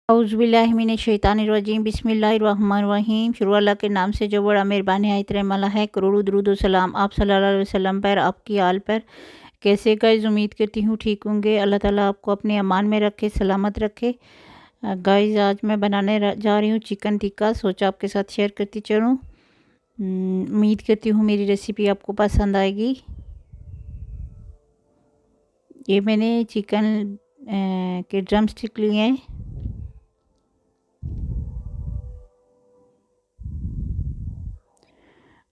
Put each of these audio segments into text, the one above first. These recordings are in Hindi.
औज़ुबिल्लाहिमिनश्शैतानिर्रजीम बिस्मिल्लाहिर्रहमानिर्रहीम। शुरू अल्लाह के नाम से जो बड़ा मेहरबान है इतरमला है। करोड़ों दुरूद व सलाम आप सल्लल्लाहु अलैहि वसल्लम पर, आपकी आल पर। कैसे गाइज़, उम्मीद करती हूँ ठीक होंगे। अल्लाह ताला आपको अपने अमान में रखे, सलामत रखे। गाइज़, आज मैं बनाने जा रही हूँ चिकन टिक्का। सोचा आपके साथ शेयर करती चलूँ। उम्मीद करती हूँ मेरी रेसिपी आपको पसंद आएगी। ये मैंने चिकन के ड्रम स्टिक लिए हैं।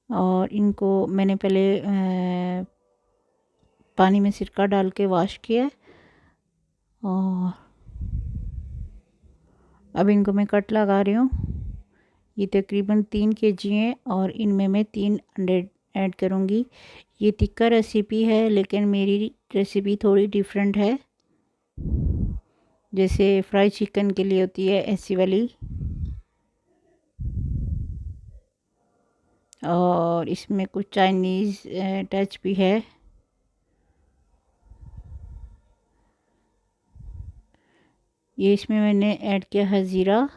और इनको मैंने पहले पानी में सिरका डाल के वॉश किया। और अब इनको मैं कट लगा रही हूँ। ये तकरीबन 3 kg हैं और इनमें मैं 3 अंडे ऐड करूँगी। ये टिक्का रेसिपी है लेकिन मेरी रेसिपी थोड़ी डिफरेंट है। जैसे फ्राई चिकन के लिए होती है ऐसी वाली। और इसमें कुछ चाइनीज़ टच भी है। ये इसमें मैंने ऐड किया है ज़ीरा।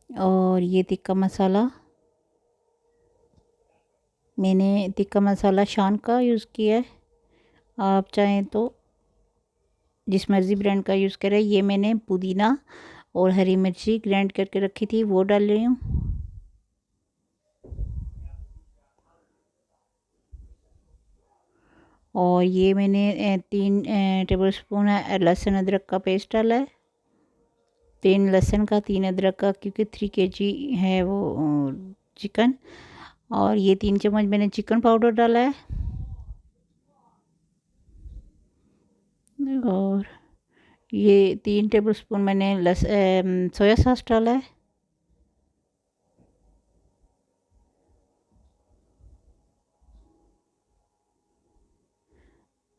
और ये टिक्का मसाला, मैंने टिक्का मसाला शान का यूज़ किया है। आप चाहें तो जिस मर्ज़ी ब्रांड का यूज़ करें। ये मैंने पुदीना और हरी मिर्ची ग्राइंड करके रखी थी, वो डाल रही हूँ। और ये मैंने 3 टेबलस्पून लहसुन अदरक का पेस्ट डाला है। 3 लहसुन का, 3 अदरक का, क्योंकि 3 kg है वो चिकन। और ये 3 चम्मच मैंने चिकन पाउडर डाला है। और ये 3 टेबलस्पून मैंने सोया सॉस डाला है।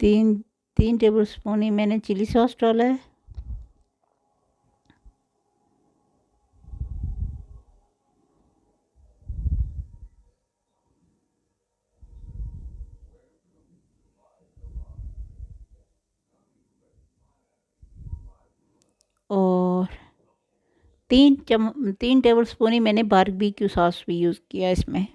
तीन टेबलस्पून ही मैंने चिली सॉस डाला है। और 3 टेबलस्पून ही मैंने बारबेक्यू सॉस भी यूज़ किया इसमें।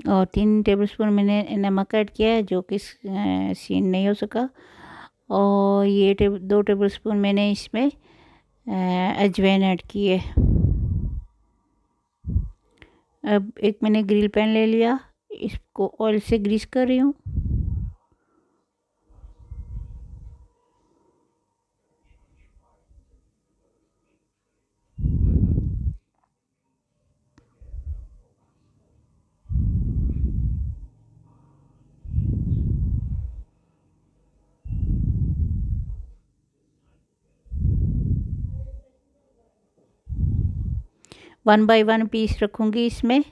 और 3 टेबलस्पून मैंने नमक ऐड किया है, जो कि सीन नहीं हो सका। और ये 2 टेबलस्पून मैंने इसमें अजवाइन ऐड की है। अब एक मैंने ग्रिल पैन ले लिया, इसको ऑयल से ग्रीस कर रही हूँ। वन बाय वन पीस रखूँगी इसमें।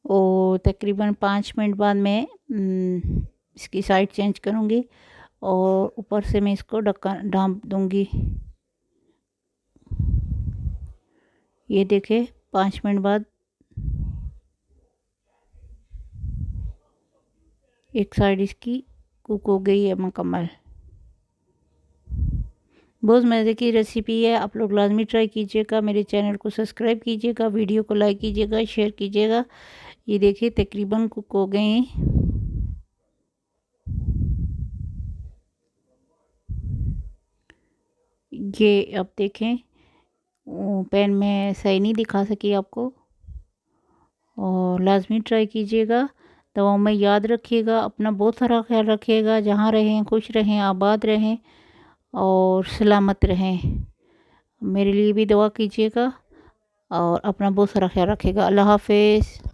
और तकरीबन 5 मिनट बाद मैं इसकी साइड चेंज करूँगी और ऊपर से मैं इसको ढक्कन ढाँप दूँगी। ये देखें 5 मिनट बाद एक साइड इसकी कुक हो गई है मुकम्मल। बहुत मज़े की रेसिपी है, आप लोग लाजमी ट्राई कीजिएगा। मेरे चैनल को सब्सक्राइब कीजिएगा, वीडियो को लाइक कीजिएगा, शेयर कीजिएगा। ये देखिए तकरीबन कुक हो गए हैं। ये अब देखें, पैन में सही नहीं दिखा सकी आपको। और लाजमी ट्राई कीजिएगा। दवाओं में याद रखिएगा, अपना बहुत सारा ख्याल रखिएगा। जहाँ रहें खुश रहें, आबाद रहें और सलामत रहें। मेरे लिए भी दुआ कीजिएगा और अपना बहुत सारा ख्याल रखिएगा। अल्लाह हाफ़िज़।